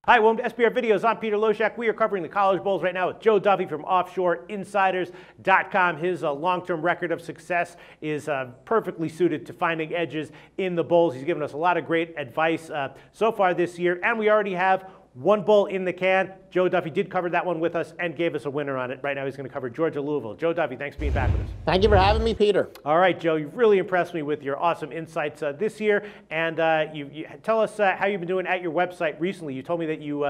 Hi, welcome to SBR Videos. I'm Peter Loshak. We are covering the college bowls right now with Joe Duffy from OffshoreInsiders.com. His long-term record of success is perfectly suited to finding edges in the bowls. He's given us a lot of great advice so far this year, and we already have one bowl in the can. Joe Duffy did cover that one with us and gave us a winner on it. Right now he's going to cover Georgia Louisville. Joe Duffy, thanks for being back with us. Thank you for having me, Peter. All right, Joe, you've really impressed me with your awesome insights this year. And you tell us how you've been doing at your website recently. You told me that you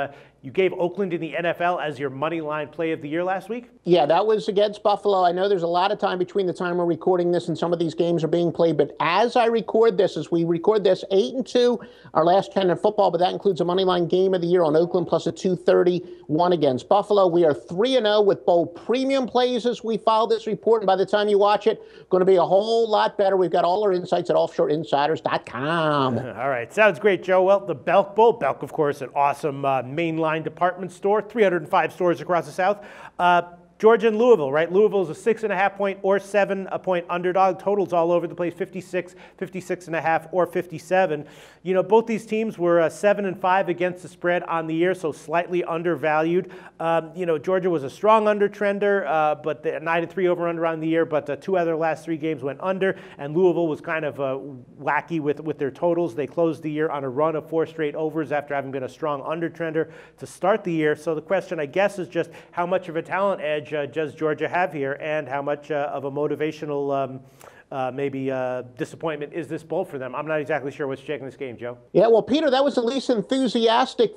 gave Oakland in the NFL as your money line play of the year last week. Yeah, that was against Buffalo. I know there's a lot of time between the time we're recording this and some of these games are being played, but as I record this, as we record this, 8-2, our last 10 in football, but that includes a money line game of the year on Oakland plus a 231 against Buffalo. We are 3-0 with bowl premium plays as we file this report, and by the time you watch it, going to be a whole lot better. We've got all our insights at OffshoreInsiders.com. All right, sounds great, Joe. Well, the Belk Bowl, Belk, of course, an awesome mainline department store, 305 stores across the South. Georgia and Louisville, right? Louisville's a 6.5 point or 7 point underdog. Totals all over the place, 56, 56.5, or 57. You know, both these teams were 7-5 against the spread on the year, so slightly undervalued. You know, Georgia was a strong under-trender, but 9-3 over-under on the year, but 2 out of their last 3 games went under, and Louisville was kind of wacky with their totals. They closed the year on a run of 4 straight overs after having been a strong under-trender to start the year. So the question, I guess, is just how much of a talent edge does Georgia have here, and how much of a motivational maybe disappointment is this bowl for them? I'm not exactly sure what's shaking this game, Joe. Yeah, well, Peter, that was the least enthusiastic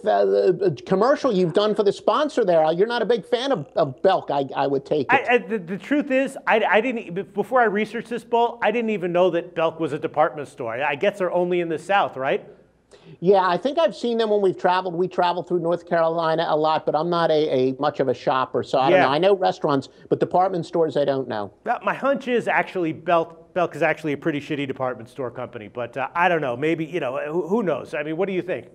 commercial you've done for the sponsor there. You're not a big fan of Belk, I would take it. The truth is, I didn't, before I researched this bowl, I didn't even know that Belk was a department store. I guess they're only in the South, right? Yeah, I think I've seen them when we've traveled. We travel through North Carolina a lot, but I'm not a much of a shopper, so I don't know. I know restaurants, but department stores I don't know. My hunch is actually Belk is actually a pretty shitty department store company, but I don't know. Maybe, you know, who knows? I mean, what do you think?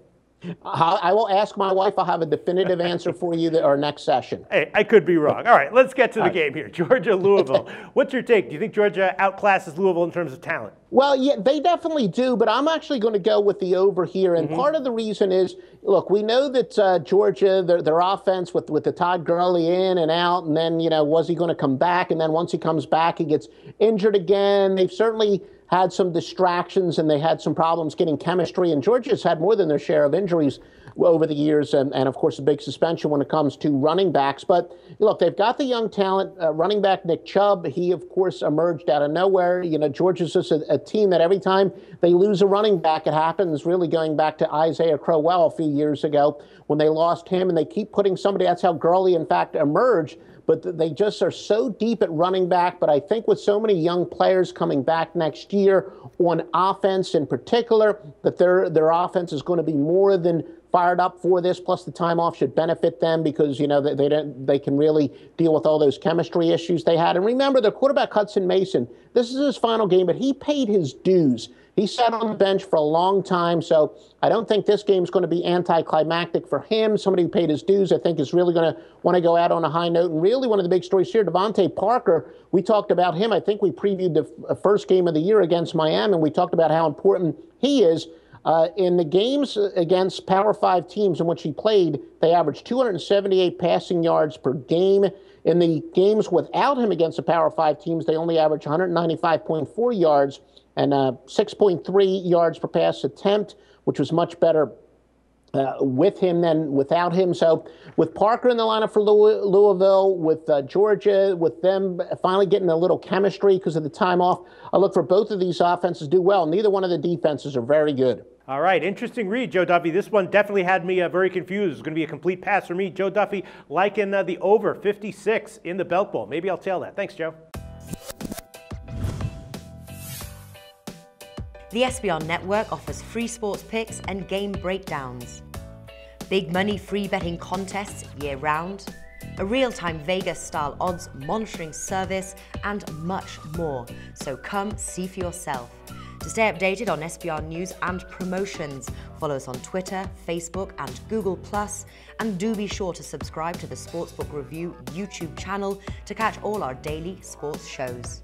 I will ask my wife. I'll have a definitive answer for you our next session. Hey, I could be wrong. All right, let's get to the game here. Georgia, Louisville. What's your take? Do you think Georgia outclasses Louisville in terms of talent? Well, yeah, they definitely do, but I'm actually going to go with the over here. And part of the reason is, look, we know that Georgia, their offense with the Todd Gurley in and out, and then, you know, was he going to come back? And then once he comes back, he gets injured again. They've certainly had some distractions, and they had some problems getting chemistry. And Georgia's had more than their share of injuries over the years, and of course, a big suspension when it comes to running backs. But look, they've got the young talent. Running back Nick Chubb, he, of course, emerged out of nowhere. You know, Georgia's just a team that every time they lose a running back, it happens, really going back to Isaiah Crowell a few years ago when they lost him, and they keep putting somebody. That's how Gurley, in fact, emerged. But they just are so deep at running back. But I think with so many young players coming back next year on offense in particular, that their offense is going to be more than fired up for this. Plus the time off should benefit them because, you know, they can really deal with all those chemistry issues they had. And remember, the quarterback Hudson Mason, this is his final game, but he paid his dues. He sat on the bench for a long time, so I don't think this game is going to be anticlimactic for him. Somebody who paid his dues, I think, is really going to want to go out on a high note. And really one of the big stories here, Devontae Parker, we talked about him. I think we previewed the first game of the year against Miami, and we talked about how important he is. In the games against Power 5 teams in which he played, they averaged 278 passing yards per game. In the games without him against the Power 5 teams, they only averaged 195.4 yards and 6.3 yards per pass attempt, which was much better with him than without him. So with Parker in the lineup for Louisville, with Georgia, with them finally getting a little chemistry because of the time off, I look for both of these offenses to do well. Neither one of the defenses are very good. All right, interesting read, Joe Duffy. This one definitely had me very confused. It's going to be a complete pass for me. Joe Duffy liking the over 56 in the Belk Bowl. Maybe I'll tail that. Thanks, Joe. The SBR Network offers free sports picks and game breakdowns, big money free betting contests year-round, a real-time Vegas-style odds monitoring service, and much more. So come see for yourself. To stay updated on SBR news and promotions, follow us on Twitter, Facebook, and Google+, and do be sure to subscribe to the Sportsbook Review YouTube channel to catch all our daily sports shows.